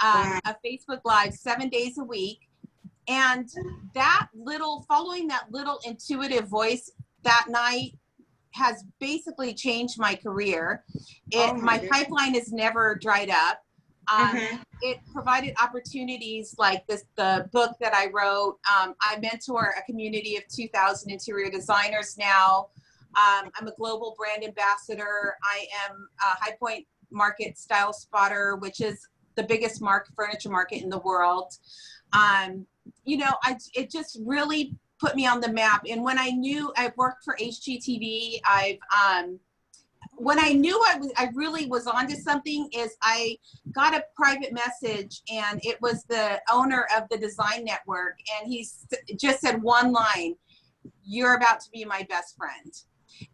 a Facebook Live 7 days a week. And following that little intuitive voice that night has basically changed my career. My pipeline has never dried up. It provided opportunities like the book that I wrote. I mentor a community of 2,000 interior designers now. I'm a global brand ambassador. I am a High Point Market Style Spotter, which is the biggest furniture market in the world. You know, it just really put me on the map. And when I knew I worked for HGTV, when I knew I really was onto something is I got a private message, and it was the owner of the Design Network, and he just said one line, "You're about to be my best friend."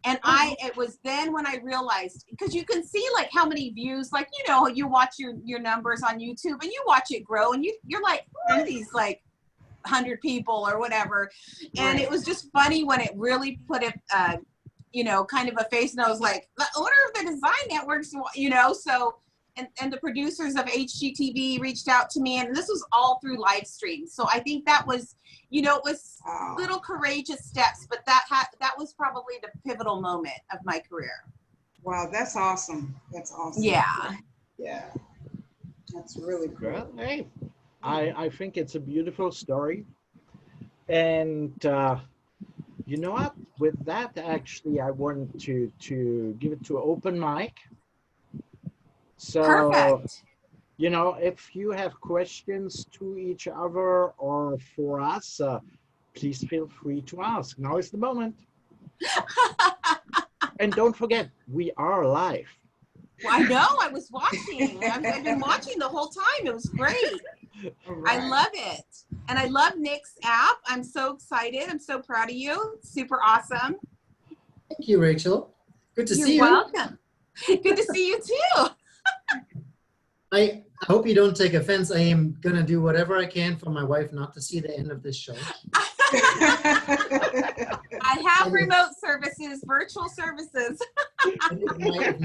And it was then when I realized, because you can see like how many views, like, you know, you watch your numbers on YouTube and you watch it grow, and you're like, who are these like 100 people or whatever? And it was just funny when it really put it, you know, kind of a face, and I was like, the owner of the Design Networks, you know, so, and the producers of HGTV reached out to me, and this was all through live streams. So I think that was, you know, it was little courageous steps, but that was probably the pivotal moment of my career. Wow, that's awesome. That's awesome. Yeah. Yeah. That's really cool. Well, hey, I think it's a beautiful story. And you know what? With that, actually, I want to give it to open mic. So, Perfect. you know, if you have questions to each other or for us, please feel free to ask. Now is the moment. And don't forget, we are live. Well, I know, I was watching. I've been watching the whole time. It was great. Right. I love it. And I love Nick's app. I'm so excited. I'm so proud of you. Super awesome. Thank you, Rachel. Good to see you. You're welcome. Good to see you too. I hope you don't take offense. I am going to do whatever I can for my wife not to see the end of this show. I have remote services, virtual services. If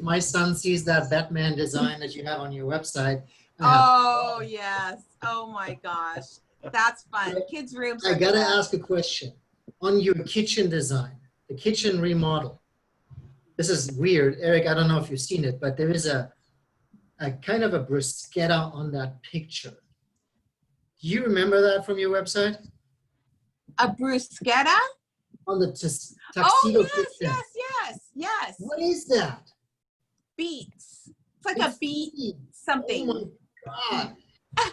my son sees that Batman design that you have on your website. Oh, yes. Oh, my gosh. That's fun. Kids' rooms. I got to ask a question. On your kitchen design, the kitchen remodel. This is weird. Eric, I don't know if you've seen it, but there is a kind of a bruschetta on that picture. Do you remember that from your website? A bruschetta? On the tuxedo Oh, kitchen. yes. What is that? Beets. It's like a beet something. Oh my God.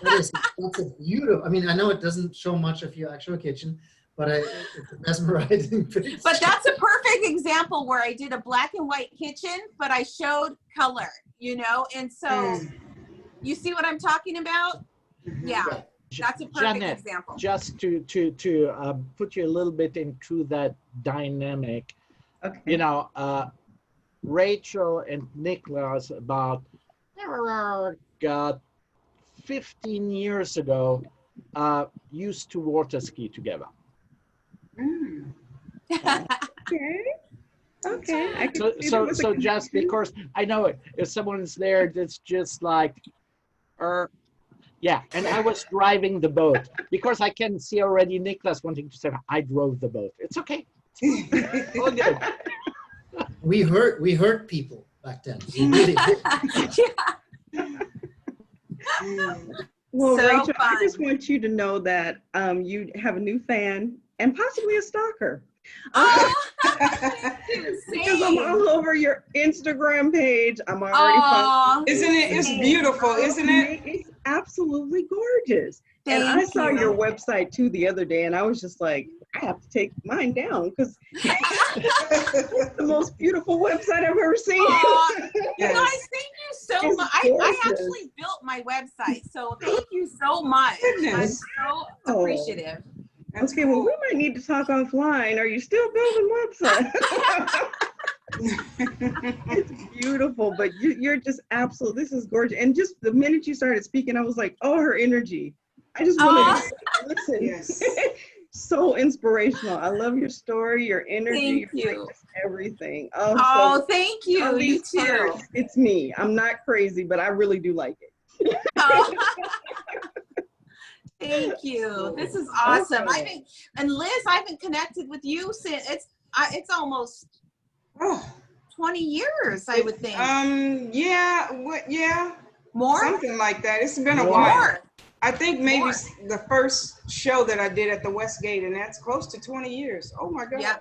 That's a beautiful, I mean, I know it doesn't show much of your actual kitchen, but it's a mesmerizing picture. But that's a perfect example where I did a black and white kitchen, but I showed color, you know? And so you see what I'm talking about? Yeah, that's a perfect Jeanette, example. Just to put you a little bit into that dynamic, you know, Rachel and Niklas about 15 years ago used to water ski together. Okay. So just because I know it, if someone's there that's just like, yeah, and I was driving the boat because I can see already Niklas wanting to say I drove the boat. It's okay. All good. We hurt people back then. We really did. Well, So Rachel, I fun. just want you to know that you have a new fan and possibly a stalker. Oh, Because I'm all over your Instagram page. I'm already following. Isn't it? It's beautiful, isn't it? It's absolutely gorgeous. And I saw your website too the other day, and I was just like, I have to take mine down because it's the most beautiful website I've ever seen. Yes. Guys, thank you so It's much. I gorgeous. actually built my website, so thank you so much. Goodness. I'm so appreciative. That's Okay, well, cool. we might need to talk offline. Are you still building websites? It's beautiful, but you're just absolute. This is gorgeous. And just the minute you started speaking, I was like, oh, her energy. I just wanted to listen. Yes. So inspirational. I love your story, your energy, Thank you. just everything. Oh, So thank you. all You these too. parts, it's me. I'm not crazy, but I really do like it. Oh. Thank you. This is awesome. Okay. And Liz, I've been connected with you since it's almost 20 years, I would think. Yeah. More? Something like that. It's been a More. while. I think maybe More. the first show that I did at the Westgate, and that's close to 20 years. Oh my God. Yeah.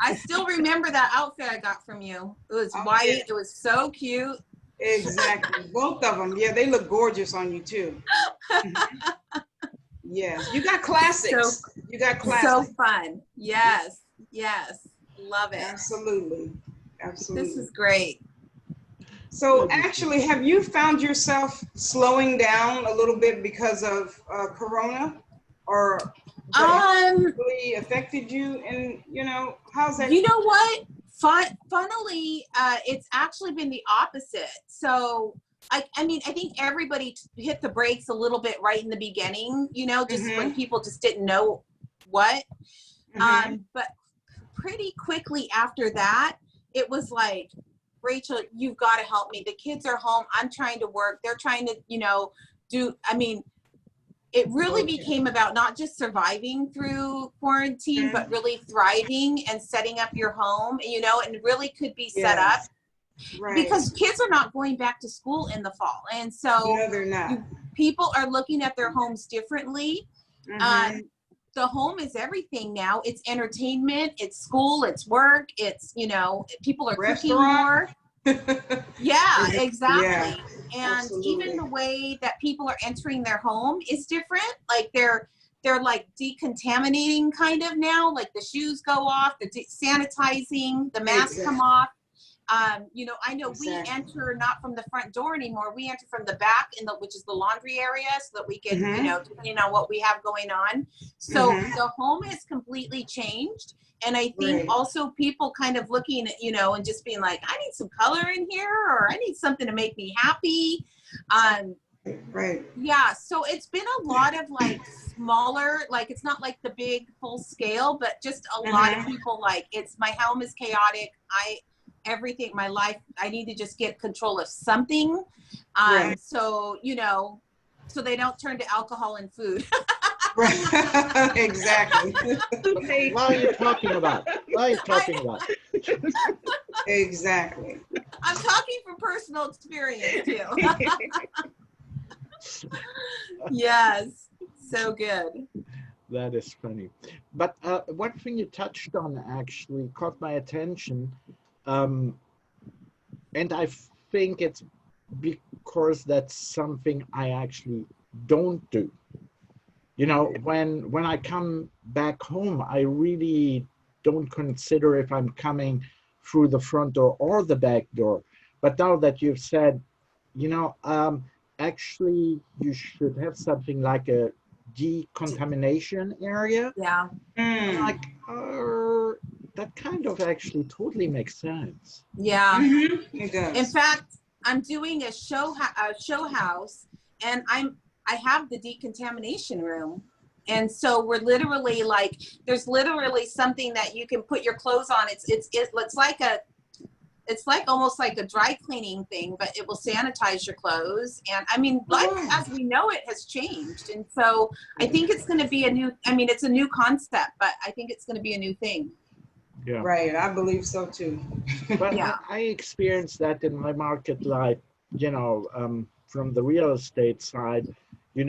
I still remember that outfit I got from you. It was Oh, white. yeah. It was so cute. Exactly. Both of them. Yeah, they look gorgeous on you too. Yes. You got classics. You got So classics. fun. Yes. Yes. Love it. Absolutely. Absolutely. This is great. So actually, have you found yourself slowing down a little bit because of Corona, or really affected you? And how's that? You know what? Funnily, it's actually been the opposite. So I mean, I think everybody hit the brakes a little bit right in the beginning, just when people just didn't know what. But pretty quickly after that, it was like, Rachel, you've got to help me. The kids are home. I'm trying to work. They're trying to, it really became about not just surviving through quarantine, but really thriving and setting up your home, and really could be set up. Right. Because kids are not going back to school in the fall. And so no, they're not. People are looking at their homes differently. The home is everything now. It's entertainment, it's school, it's work, it's, people are cooking more. Yeah, exactly. Yeah, and absolutely. Even the way that people are entering their home is different. Like they're like decontaminating kind of now, like the shoes go off, the sanitizing, the masks come off. I know we enter not from the front door anymore. We enter from the back which is the laundry area, so that we can, depending on what we have going on. So the home has completely changed. And I think also people kind of looking at, and just being like, I need some color in here, or I need something to make me happy. Yeah. So it's been a lot of like smaller, like it's not like the big full scale, but just a lot of people like my home is chaotic. Everything, my life, I need to just get control of something. So, so they don't turn to alcohol and food. Exactly. What are you talking about? Exactly. I'm talking from personal experience too. Yes, so good. That is funny. But one thing you touched on actually caught my attention. And I think it's because that's something I actually don't do. When I come back home, I really don't consider if I'm coming through the front door or the back door. But now that you've said, actually you should have something like a decontamination area. Yeah. Mm. That kind of actually totally makes sense. Yeah. It does. In fact, I'm doing a show house, and I have the decontamination room. And so we're literally like, there's literally something that you can put your clothes on. It's like almost like a dry cleaning thing, but it will sanitize your clothes. And I mean, life as we know it has changed. And so I think it's going to be it's a new concept, but I think it's going to be a new thing. Yeah. Right. I believe so too. But I experienced that in my market life, from the real estate side. We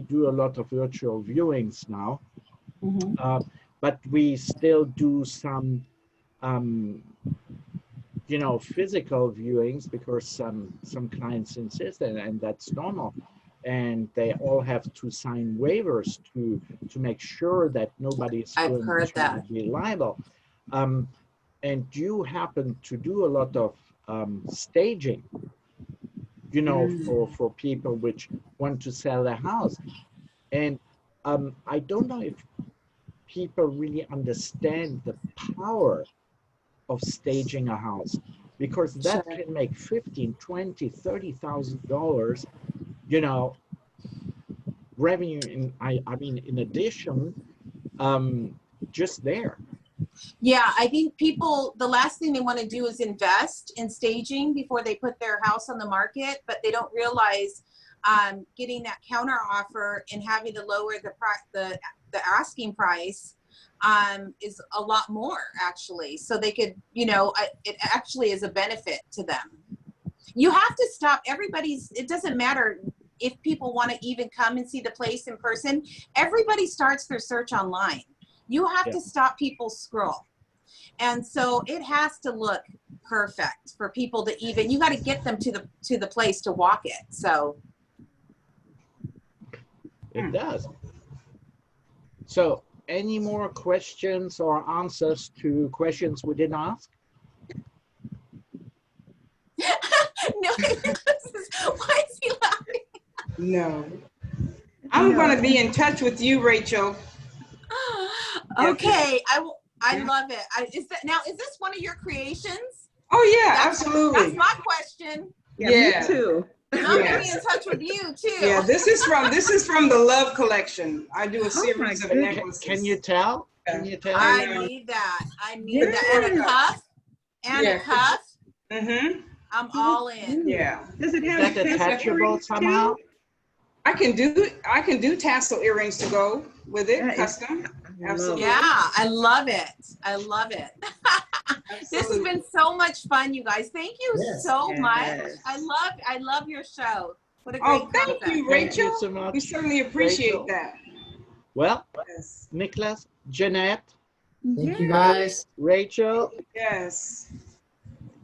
do a lot of virtual viewings now, but we still do some, physical viewings because some clients insist, and that's normal. And they all have to sign waivers to make sure that nobody's going to be liable. And you happen to do a lot of staging, for people which want to sell their house. And I don't know if people really understand the power of staging a house, because that can make $15,000, $20,000, $30,000, revenue in addition, just there. Yeah, I think people, the last thing they want to do is invest in staging before they put their house on the market, but they don't realize getting that counter offer and having to lower the asking price is a lot more actually. So they could, it actually is a benefit to them. You have to stop. It doesn't matter if people want to even come and see the place in person. Everybody starts their search online. You have to stop people's scroll. And so it has to look perfect for people to even, you got to get them to the place to walk it. So it does. So any more questions or answers to questions we didn't ask? no, why is he laughing? No. I'm going to be in touch with you, Rachel. Okay, I love it. Is this one of your creations? Oh yeah, absolutely. That's my question. Yeah, me too. I'm gonna be in touch with you too. Yeah, this is from the Love Collection. I do a series of necklaces. Can you tell? Can you tell? I need that. I need that. And a cuff. And a cuff. Mm-hmm. I'm all in. Yeah. Does it have Is that attachable somehow? I can do tassel earrings to go with it, custom. Absolutely. Yeah, I love it. I love it. This has been so much fun, you guys. Thank you so much. I love your show. What a great thank you, Rachel. Thank you so much. We certainly appreciate that. Well, Niklas, Jeanette. Thank you guys. Rachel. Yes.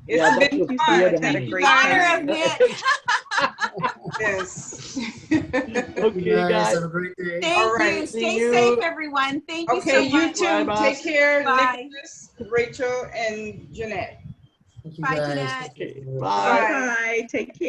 It's been fun. Had a great honor time. of it. Yes. Okay, guys. Have a great day. Thank you. Stay safe, everyone. Thank you so much. You too. Bye, take care, Bye. Nicholas, Rachel, and Jeanette. Thank you Bye, guys. Jeanette. Okay, Bye. Bye. Take care.